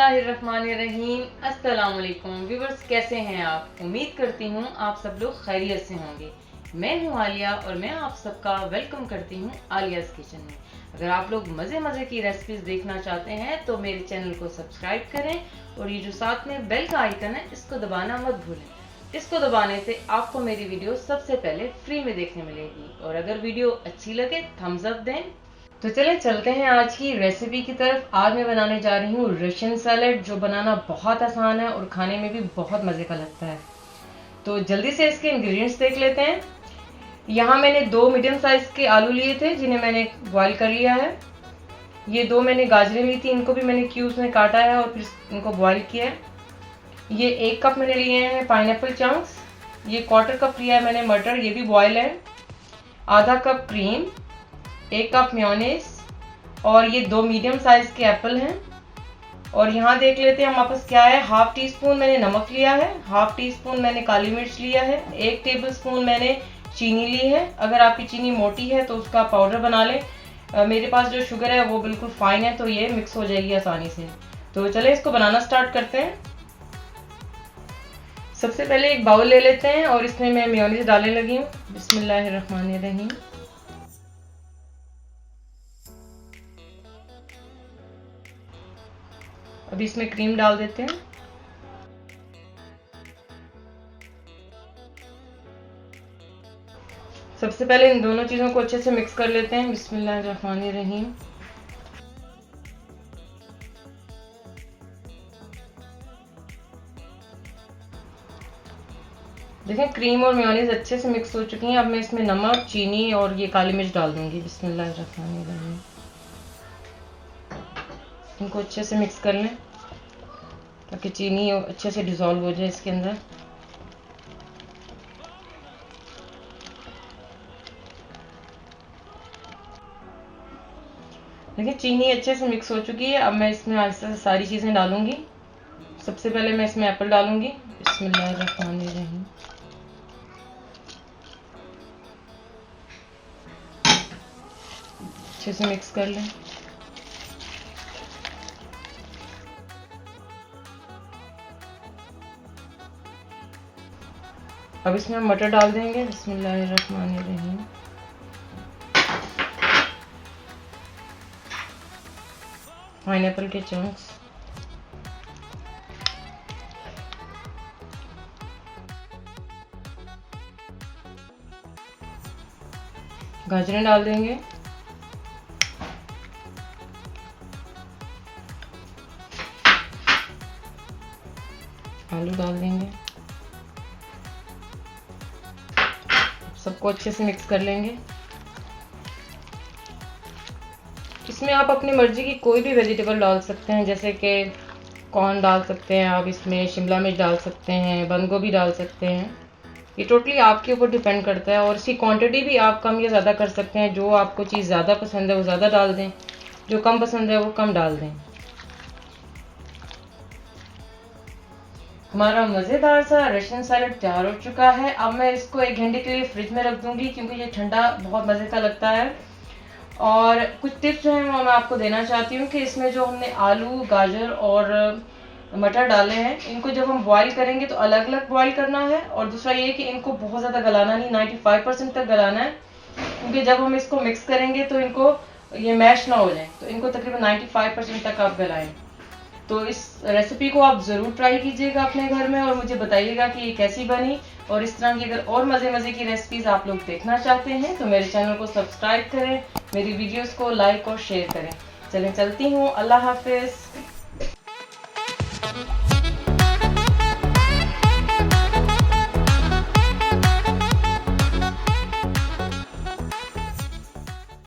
बिस्मिल्लाहिर्रहमानिर्रहीम। अस्सलाम वालेकुम व्यूवर्स, कैसे हैं आप? उम्मीद करती हूँ आप सब लोग खैरियत से होंगे। मैं हूँ आलिया और मैं आप सबका वेलकम करती हूँ आलियाज़ किचन में। अगर आप लोग मज़े मज़े की रेसिपीज देखना चाहते हैं तो मेरे चैनल को सब्सक्राइब करें और ये जो साथ में बेल का आइकन है इसको दबाना मत भूलें। इसको दबाने से आपको मेरी वीडियो सबसे पहले फ्री में देखने मिलेगी और अगर वीडियो अच्छी लगे थम्स अप दें। तो चले चलते हैं आज की रेसिपी की तरफ। आज मैं बनाने जा रही हूँ रशियन सैलेड, जो बनाना बहुत आसान है और खाने में भी बहुत मज़े का लगता है। तो जल्दी से इसके इंग्रेडिएंट्स देख लेते हैं। यहाँ मैंने 2 मीडियम साइज के आलू लिए थे जिन्हें मैंने बॉईल कर लिया है। ये 2 मैंने गाजरें ली थी, इनको भी मैंने क्यूब्स में काटा है और फिर इनको बॉईल किया है। ये 1 कप मैंने लिए हैं पाइनएप्पल चंक्स। ये 1/4 कप लिया है मैंने मटर, ये भी बॉयल है। आधा कप क्रीम, 1 कप मेयोनीज और ये 2 मीडियम साइज के एप्पल हैं। और यहाँ देख लेते हैं हमारे पास क्या है। 1/2 टीस्पून मैंने नमक लिया है, 1/2 टीस्पून मैंने काली मिर्च लिया है, 1 टेबलस्पून मैंने चीनी ली है। अगर आपकी चीनी मोटी है तो उसका पाउडर बना लें। मेरे पास जो शुगर है वो बिल्कुल फाइन है तो ये मिक्स हो जाएगी आसानी से। तो चले इसको बनाना स्टार्ट करते हैं। सबसे पहले एक बाउल ले लेते हैं और इसमें मैं मेयोनीज डालने लगी हूँ। बिस्मिल्लाहिर्रहमानिर्रहीम। अभी इसमें क्रीम डाल देते हैं। सबसे पहले इन दोनों चीज़ों को अच्छे से मिक्स कर लेते हैं। बिस्मिल्लाहिर्रहमानिर्रहीम। देखें क्रीम और मेयोनीज अच्छे से मिक्स हो चुकी हैं। अब मैं इसमें नमक, चीनी और ये काली मिर्च डाल दूंगी। बिस्मिल्लाहिर्रहमानिर्रहीम। इनको अच्छे से मिक्स कर लें ताकि चीनी अच्छे से डिज़ोल्व हो जाए इसके अंदर। देखिए चीनी अच्छे से मिक्स हो चुकी है। अब मैं इसमें आहिस्ते से सारी चीज़ें डालूंगी। सबसे पहले मैं इसमें एप्पल डालूंगी। बिस्मिल्लाहिर्रहमानिर्रहीम। अच्छे से मिक्स कर लें। अब इसमें मटर डाल देंगे। बिस्मिल्लाहिर्रहमानिर्रहीम। पाइनएप्पल के चंक्स, गाजरें डाल देंगे। आलू डाल देंगे। सबको अच्छे से मिक्स कर लेंगे। इसमें आप अपनी मर्जी की कोई भी वेजिटेबल डाल सकते हैं, जैसे कि कॉर्न डाल सकते हैं आप, इसमें शिमला मिर्च डाल सकते हैं, बंद गोभी डाल सकते हैं। ये टोटली आपके ऊपर डिपेंड करता है और इसकी क्वांटिटी भी आप कम या ज़्यादा कर सकते हैं। जो आपको चीज़ ज़्यादा पसंद है वो ज़्यादा डाल दें, जो कम पसंद है वो कम डाल दें। हमारा मज़ेदार सा रशियन सैलेड तैयार हो चुका है। अब मैं इसको 1 घंटे के लिए फ्रिज में रख दूंगी क्योंकि ये ठंडा बहुत मज़े का लगता है। और कुछ टिप्स जो हैं वो मैं आपको देना चाहती हूँ कि इसमें जो हमने आलू, गाजर और मटर डाले हैं, इनको जब हम बॉईल करेंगे तो अलग अलग बॉईल करना है। और दूसरा ये कि इनको बहुत ज़्यादा गलाना नहीं, 95% तक गलाना है, क्योंकि जब हम इसको मिक्स करेंगे तो इनको ये मैश ना हो जाए। तो इनको तकरीबन 95% तक आप गलाएं। तो इस रेसिपी को आप ज़रूर ट्राई कीजिएगा अपने घर में और मुझे बताइएगा कि ये कैसी बनी। और इस तरह की अगर और मज़े की रेसिपीज़ आप लोग देखना चाहते हैं तो मेरे चैनल को सब्सक्राइब करें, मेरी वीडियोस को लाइक और शेयर करें। चलें चलती हूँ, अल्लाह हाफिज़।